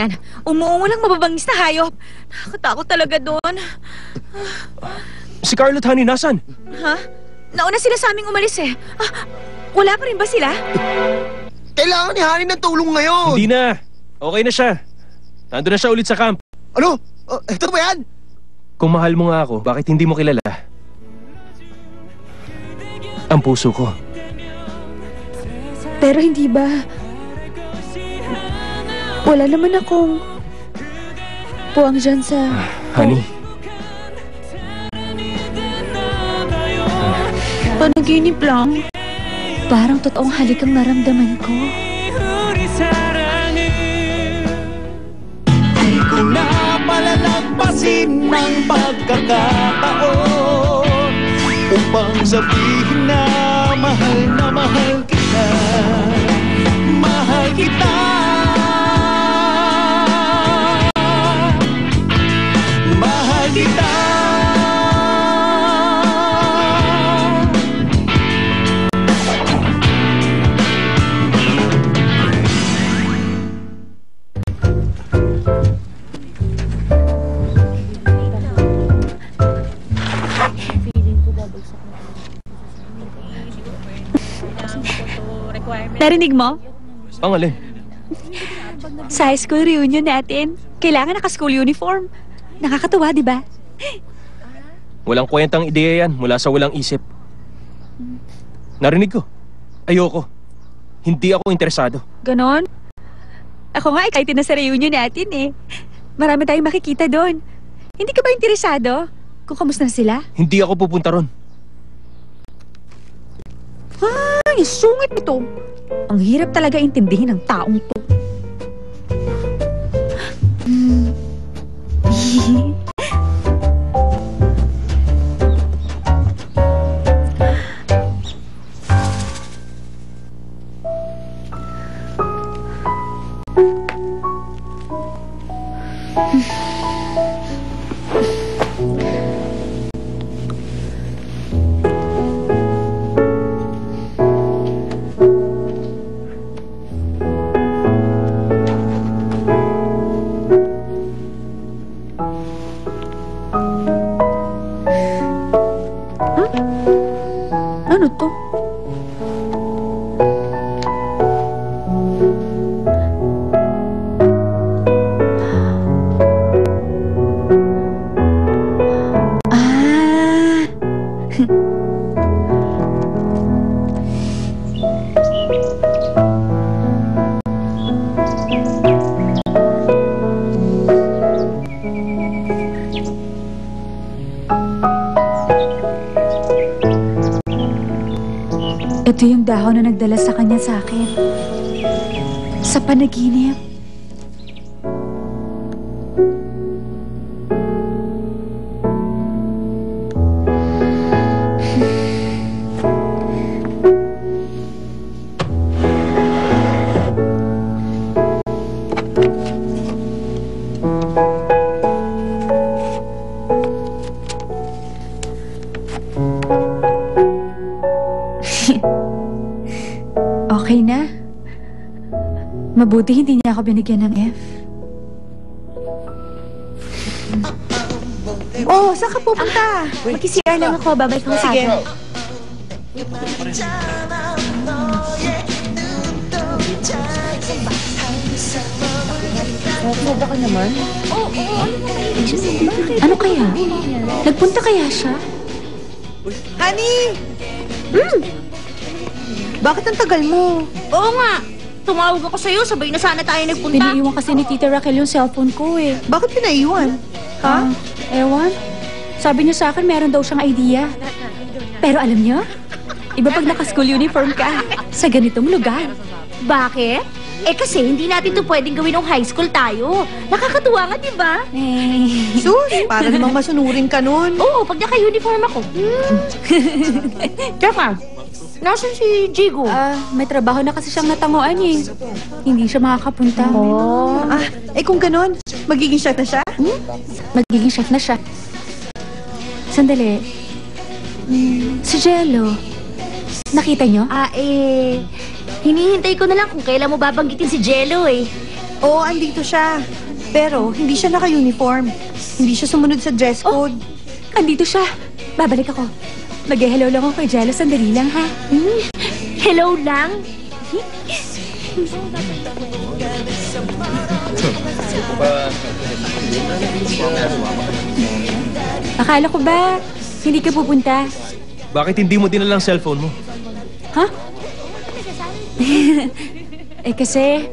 yan. Umuungo lang mababangis na hayop. Nakakatakot talaga doon. Si Carlot, honey, nasan? Ha? Nauna sila sa aming umalis eh. Wala pa rin ba sila? Kailangan ni Honey ng tulong ngayon. Hindi na. Okay na siya. Nandun na siya ulit sa camp. Ano? Ito ba yan? Kung mahal mo nga ako, bakit hindi mo kilala? Ang puso ko. Pero hindi ba... Wala naman akong... puwang dyan sa... Honey. Panaginip lang. Parang totoong halik ang naramdaman ko. Di ko na palalagpasin ng pagkakataon upang sabihin na mahal kita. Mahal kita. Mahal kita. Narinig mo? Ang alin? Sa high school reunion natin, kailangan naka-school uniform. Nakakatuwa, di ba? Walang kwentang ideya yan mula sa walang isip. Narinig ko. Ayoko. Hindi ako interesado. Ganon? Ako nga, excited na sa reunion natin eh. Marami tayong makikita doon. Hindi ka ba interesado? Kung kamusta na sila? Hindi ako pupunta ron. Ay, sungit nito. Ang hirap talaga intindihin ng taong to. Ano to? Ito yung dahon na nagdala sa kanya sa akin. Sa panaginip. Okay na. Mabuti hindi niya ako binigyan ng F. Oh, saan ka pupunta? Mag-CR lang ako, babay ko sa Sige. akin. Nagpunta ka naman? Oo, ano kaya? Nagpunta kaya siya? Honey! Bakit ang tagal mo? Oo nga. Tumawag ako sa'yo, sabay na sana tayo nagpunta. Pinaiwan kasi ni Tita Raquel yung cellphone ko eh. Bakit pinaiwan? Ha? Ewan. Sabi niya sa akin meron daw siyang idea. Pero alam niyo, iba pag naka-school uniform ka sa ganitong lugar. Bakit? Eh kasi hindi natin to pwedeng gawin ng high school tayo. Nakakatuwa nga, di ba? Sus, para namang masunurin ka nun. Oo, pag naka-uniform ako. Teka, nasan si Jigo? May trabaho na kasi siyang natanguan eh. Hindi siya makakapunta. Kung ganon, magiging chef na siya? Magiging chef na siya. Sandali. Si Jello. Nakita niyo? Hinihintay ko na lang kung kailan mo babanggitin si Jello eh. Oo, andito siya. Pero hindi siya naka-uniform. Hindi siya sumunod sa dress code. Andito siya. Babalik ako. Mag-hello lang ako kay Jello. Sandali lang, ha? Hello lang? Akala ko ba hindi ka pupunta? Bakit hindi mo dinala ang cellphone mo? Ha? Eh kasi...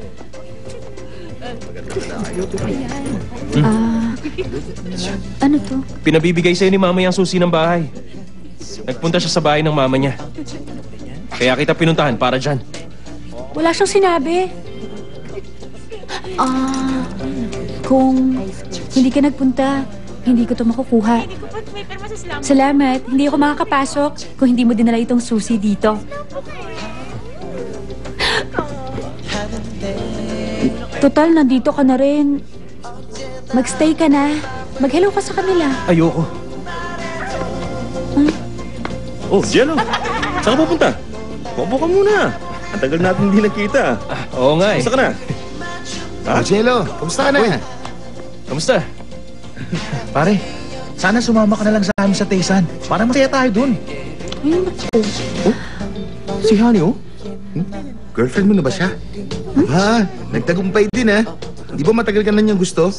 ano to? Pinabibigay sa'yo ni mama yung susi ng bahay. Nagpunta siya sa bahay ng mama niya. Kaya kita pinuntahan para dyan. Wala siyang sinabi. Kung hindi ka nagpunta, hindi ko to makukuha. Salamat. Hindi ako makakapasok kung hindi mo dinala itong susi dito. Total, nandito ka na rin. Magstay ka na. Mag-hello ka sa kanila. Ayoko. Oh, Jello. Saan ka pupunta? Maupo ka muna. Ang tagal natin hindi nakita. Oo nga eh. Gusto ka na? Ah, Jello, kamusta ka na? Kamusta? Pare, sana sumama ka na lang sa amin sa Taysan. Para masaya tayo dun. Si Honey, oh? Girlfriend mo na ba siya? Ha? Nagtagumpay din, ha? Di ba matagal ka na niyang gusto?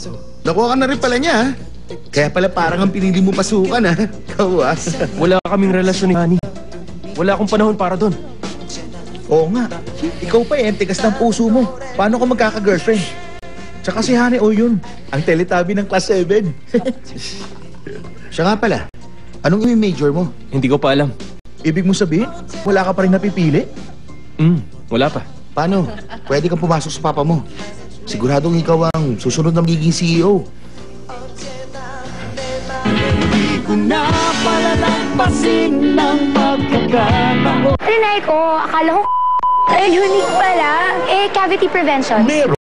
Nakuha ka na rin pala niya, ha? Kaya pala parang ang pinili mo pasukan, ha? Ikaw, ha? Wala kaming relasyon ni Honey. Wala akong panahon para doon. Oo nga. Ikaw pa eh, ang tigas ng puso mo. Paano ka magkaka-girlfriend? Tsaka si Honey, oh yun. Ang teletabi ng class 7. Siya nga pala. Anong i-major mo? Hindi ko pa alam. Ibig mo sabihin, wala ka pa rin napipili? Wala pa. Paano? Pwede kang pumasok sa papa mo. Siguradong ikaw ang susunod na magiging CEO. Hindi ko na palalampasin ng pagkakataon. Rinay ko, akala ko unique pala. Cavity prevention. Meron.